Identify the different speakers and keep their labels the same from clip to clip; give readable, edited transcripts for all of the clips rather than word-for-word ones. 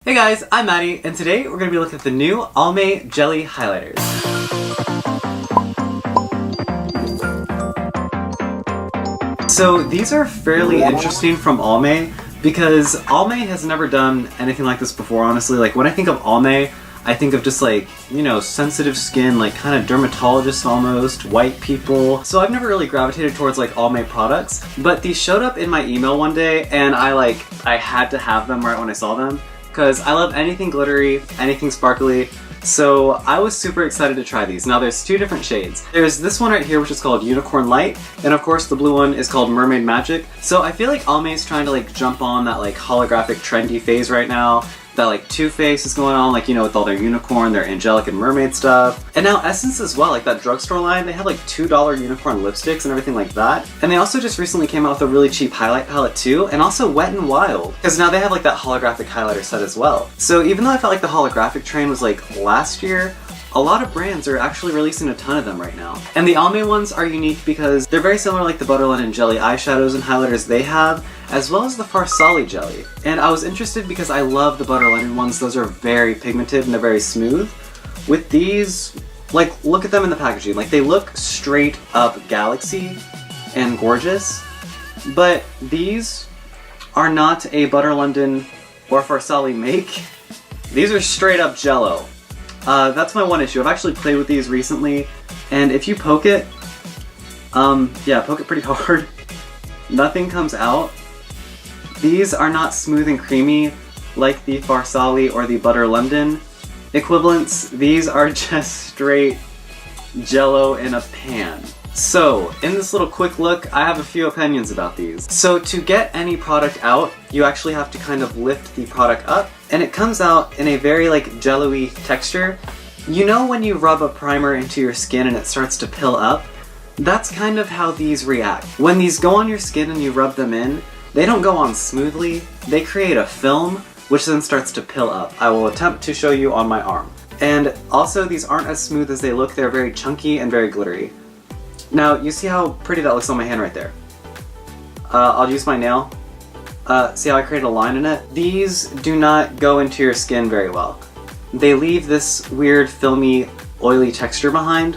Speaker 1: Hey guys, I'm Maddie, and today we're going to be looking at the new Almay Jelly Highlighters. So these are fairly interesting from Almay, because Almay has never done anything like this before, honestly. Like, when I think of Almay, I think of just like, you know, sensitive skin, like kind of dermatologists almost, white people. So I've never really gravitated towards like Almay products, but these showed up in my email one day, and I had to have them right when I saw them. Because I love anything glittery, anything sparkly, so I was super excited to try these. Now there's two different shades. There's this one right here, which is called Unicorn Light, and of course the blue one is called Mermaid Magic. So I feel like Almay is trying to like jump on that like holographic trendy phase right now. That like Too Faced is going on, like, you know, with all their unicorn, their angelic and mermaid stuff. And now Essence as well, like that drugstore line, they have like $2 unicorn lipsticks and everything like that. And they also just recently came out with a really cheap highlight palette too, and also Wet n Wild, because now they have like that holographic highlighter set as well. So even though I felt like the holographic train was like last year, a lot of brands are actually releasing a ton of them right now. And the Almay ones are unique because they're very similar like the Butter London Jelly eyeshadows and highlighters they have, as well as the Farsali Jelly. And I was interested because I love the Butter London ones. Those are very pigmented and they're very smooth. With these, like, look at them in the packaging. Like, they look straight up galaxy and gorgeous, but these are not a Butter London or Farsali make. These are straight up Jello. That's my one issue. I've actually played with these recently, and if you poke it, yeah, poke it pretty hard, nothing comes out. These are not smooth and creamy like the Farsali or the Butter London equivalents. These are just straight Jello in a pan. So, in this little quick look, I have a few opinions about these. So to get any product out, you actually have to kind of lift the product up, and it comes out in a very like jello-y texture. You know when you rub a primer into your skin and it starts to pill up? That's kind of how these react. When these go on your skin and you rub them in, they don't go on smoothly, they create a film, which then starts to pill up. I will attempt to show you on my arm. And also, these aren't as smooth as they look, they're very chunky and very glittery. Now, you see how pretty that looks on my hand right there? I'll use my nail. See how I created a line in it? These do not go into your skin very well. They leave this weird, filmy, oily texture behind.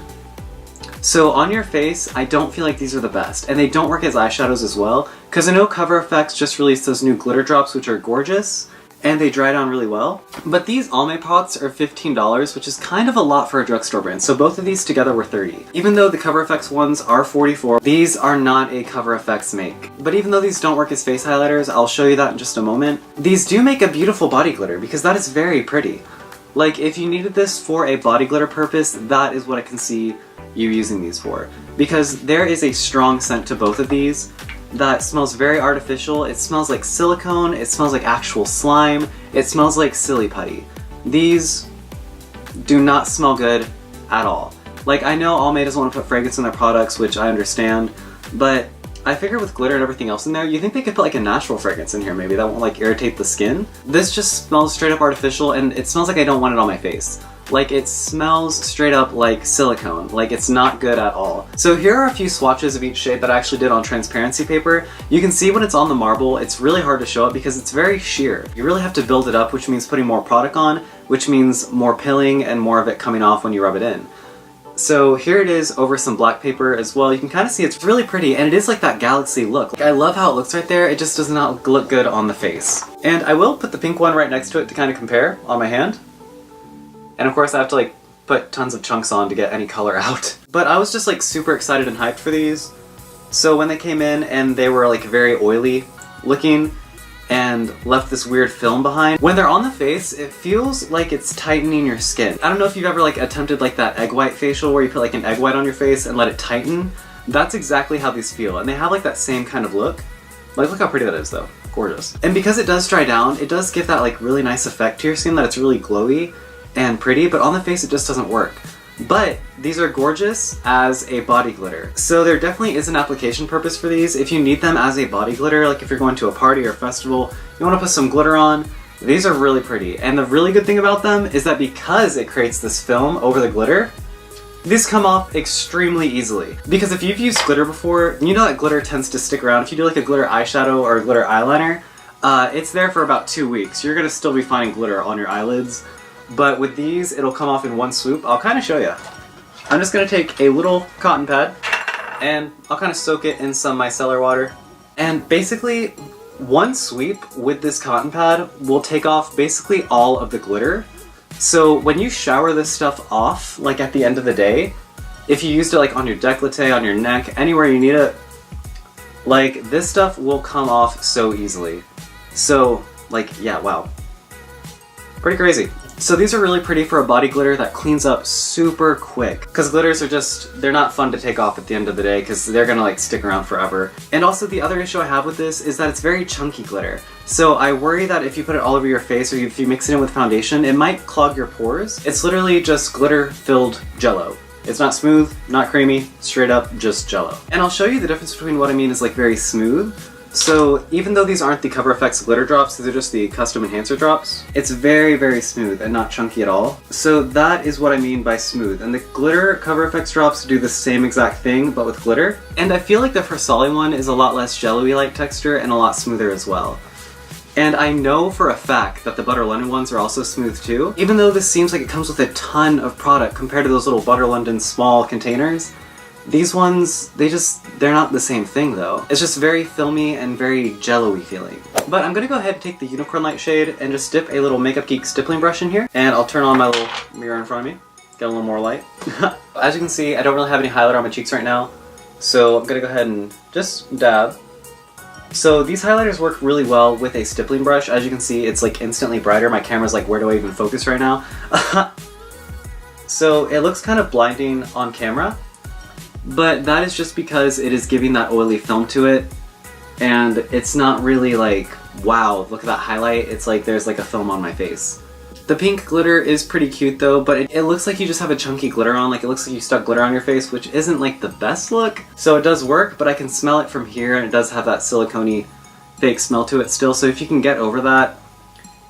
Speaker 1: So on your face, I don't feel like these are the best. And they don't work as eyeshadows as well, because I know Cover FX just released those new glitter drops, which are gorgeous, and they dry down really well. But these Almay pots are $15, which is kind of a lot for a drugstore brand, so both of these together were $30. Even though the Cover FX ones are $44, these are not a Cover FX make. But even though these don't work as face highlighters, I'll show you that in just a moment, these do make a beautiful body glitter, because that is very pretty. Like, if you needed this for a body glitter purpose, that is what I can see you using these for. Because there is a strong scent to both of these that smells very artificial. It smells like silicone, it smells like actual slime, it smells like silly putty. These do not smell good at all. Like, I know Almay doesn't want to put fragrance in their products, which I understand, but I figure with glitter and everything else in there, you think they could put like a natural fragrance in here maybe that won't like irritate the skin. This just smells straight up artificial, and it smells like I don't want it on my face. Like, it smells straight up like silicone. Like, it's not good at all. So here are a few swatches of each shade that I actually did on transparency paper. You can see when it's on the marble, it's really hard to show it because it's very sheer. You really have to build it up, which means putting more product on, which means more pilling and more of it coming off when you rub it in. So here it is over some black paper as well. You can kind of see it's really pretty, and it is like that galaxy look. Like, I love how it looks right there. It just does not look good on the face. And I will put the pink one right next to it to kind of compare on my hand. And of course I have to like put tons of chunks on to get any color out. But I was just like super excited and hyped for these. So when they came in and they were like very oily looking and left this weird film behind, when they're on the face, it feels like it's tightening your skin. I don't know if you've ever like attempted like that egg white facial where you put like an egg white on your face and let it tighten. That's exactly how these feel, and they have like that same kind of look. Like, look how pretty that is though. Gorgeous. And because it does dry down, it does give that like really nice effect to your skin, that it's really glowy and pretty, but on the face it just doesn't work. But these are gorgeous as a body glitter. So there definitely is an application purpose for these. If you need them as a body glitter, like if you're going to a party or a festival, you want to put some glitter on, these are really pretty. And the really good thing about them is that because it creates this film over the glitter, these come off extremely easily. Because if you've used glitter before, you know that glitter tends to stick around. If you do like a glitter eyeshadow or a glitter eyeliner, it's there for about 2 weeks. You're gonna still be finding glitter on your eyelids, but with these, it'll come off in one swoop. I'll kind of show you. I'm just gonna take a little cotton pad, and I'll kind of soak it in some micellar water. And basically, one sweep with this cotton pad will take off basically all of the glitter. So when you shower this stuff off, like at the end of the day, if you used it like on your décolleté, on your neck, anywhere you need it, like this stuff will come off so easily. So, like, yeah, wow. Pretty crazy. So these are really pretty for a body glitter that cleans up super quick. Because glitters are just, they're not fun to take off at the end of the day because they're gonna like stick around forever. And also the other issue I have with this is that it's very chunky glitter. So I worry that if you put it all over your face or if you mix it in with foundation, it might clog your pores. It's literally just glitter-filled jello. It's not smooth, not creamy, straight up just jello. And I'll show you the difference between what I mean is like very smooth. So even though these aren't the Cover FX glitter drops, these are just the custom enhancer drops, it's very, very smooth and not chunky at all. So that is what I mean by smooth. And the glitter Cover FX drops do the same exact thing, but with glitter. And I feel like the Versali one is a lot less jello-y like texture and a lot smoother as well. And I know for a fact that the Butter London ones are also smooth too. Even though this seems like it comes with a ton of product compared to those little Butter London small containers, these ones, they're not the same thing though. It's just very filmy and very jello-y feeling. But I'm gonna go ahead and take the Unicorn Light shade and just dip a little Makeup Geek stippling brush in here. And I'll turn on my little mirror in front of me. Get a little more light. As you can see, I don't really have any highlighter on my cheeks right now. So I'm gonna go ahead and just dab. So these highlighters work really well with a stippling brush. As you can see, it's like instantly brighter. My camera's like, where do I even focus right now? So it looks kind of blinding on camera. But that is just because it is giving that oily film to it, and it's not really like, wow, look at that highlight, it's like there's like a film on my face. The pink glitter is pretty cute though, but it looks like you just have a chunky glitter on, like it looks like you stuck glitter on your face, which isn't like the best look. So it does work, but I can smell it from here, and it does have that silicone-y fake smell to it still, so if you can get over that,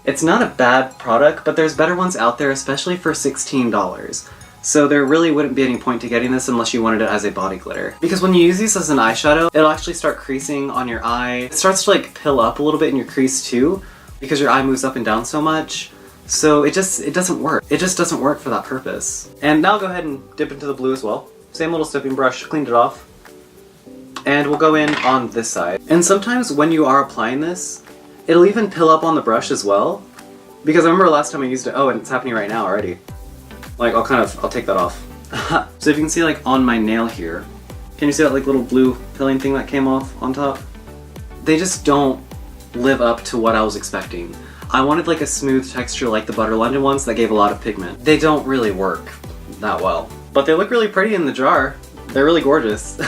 Speaker 1: it's not a bad product, but there's better ones out there, especially for $16. So there really wouldn't be any point to getting this unless you wanted it as a body glitter. Because when you use these as an eyeshadow, it'll actually start creasing on your eye. It starts to like pill up a little bit in your crease too, because your eye moves up and down so much. So it doesn't work. It just doesn't work for that purpose. And now I'll go ahead and dip into the blue as well. Same little stippling brush, cleaned it off. And we'll go in on this side. And sometimes when you are applying this, it'll even pill up on the brush as well. Because I remember last time I used it, oh, and it's happening right now already. Like, I'll take that off. So if you can see like on my nail here, can you see that like little blue pilling thing that came off on top? They just don't live up to what I was expecting. I wanted like a smooth texture like the Butter London ones that gave a lot of pigment. They don't really work that well. But they look really pretty in the jar. They're really gorgeous.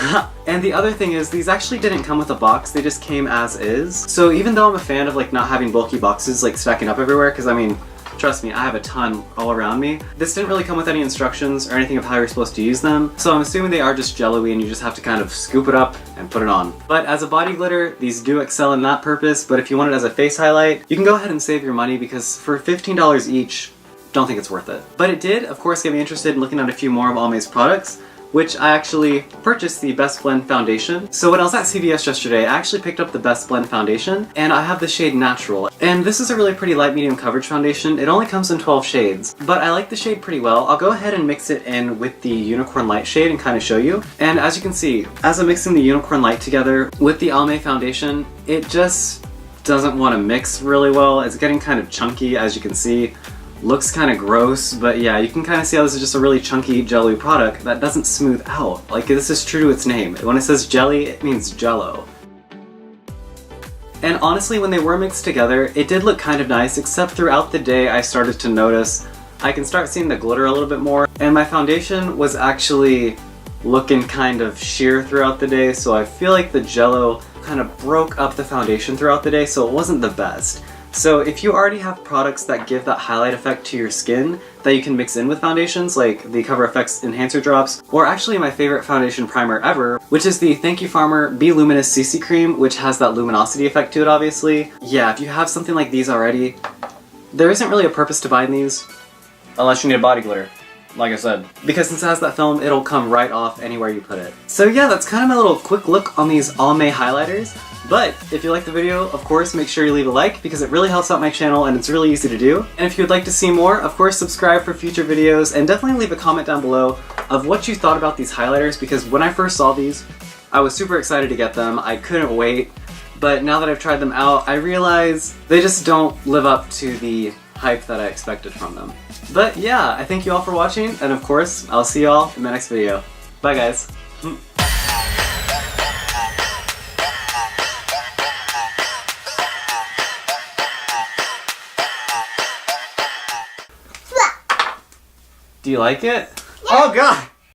Speaker 1: And the other thing is, these actually didn't come with a box, they just came as is. So even though I'm a fan of like not having bulky boxes like stacking up everywhere, because I mean, trust me, I have a ton all around me. This didn't really come with any instructions or anything of how you're supposed to use them, so I'm assuming they are just jello-y and you just have to kind of scoop it up and put it on. But as a body glitter, these do excel in that purpose, but if you want it as a face highlight, you can go ahead and save your money because for $15 each, don't think it's worth it. But it did, of course, get me interested in looking at a few more of Almay's products, which I actually purchased the Best Blend Foundation. So when I was at CVS yesterday, I actually picked up the Best Blend Foundation, and I have the shade Natural. And this is a really pretty light medium coverage foundation. It only comes in 12 shades, but I like the shade pretty well. I'll go ahead and mix it in with the Unicorn Light shade and kind of show you. And as you can see, as I'm mixing the Unicorn Light together with the Almay foundation, it just doesn't want to mix really well. It's getting kind of chunky, as you can see. Looks kind of gross, but yeah, you can kind of see how this is just a really chunky jelly product that doesn't smooth out. Like, this is true to its name. When it says jelly, it means jello. And honestly, when they were mixed together, it did look kind of nice, except throughout the day I started to notice I can start seeing the glitter a little bit more, and my foundation was actually looking kind of sheer throughout the day, so I feel like the jello kind of broke up the foundation throughout the day, so it wasn't the best. So if you already have products that give that highlight effect to your skin that you can mix in with foundations, like the Cover FX Enhancer Drops, or actually my favorite foundation primer ever, which is the Thank You Farmer Be Luminous CC Cream, which has that luminosity effect to it, obviously. Yeah, if you have something like these already, there isn't really a purpose to buying these, unless you need a body glitter, like I said. Because since it has that film, it'll come right off anywhere you put it. So yeah, that's kind of my little quick look on these Almay highlighters. But if you like the video, of course, make sure you leave a like because it really helps out my channel and it's really easy to do. And if you'd like to see more, of course, subscribe for future videos and definitely leave a comment down below of what you thought about these highlighters because when I first saw these, I was super excited to get them. I couldn't wait. But now that I've tried them out, I realize they just don't live up to the hype that I expected from them. But yeah, I thank you all for watching, and of course, I'll see y'all in my next video. Bye guys. Do you like it?
Speaker 2: Yeah.
Speaker 1: Oh god!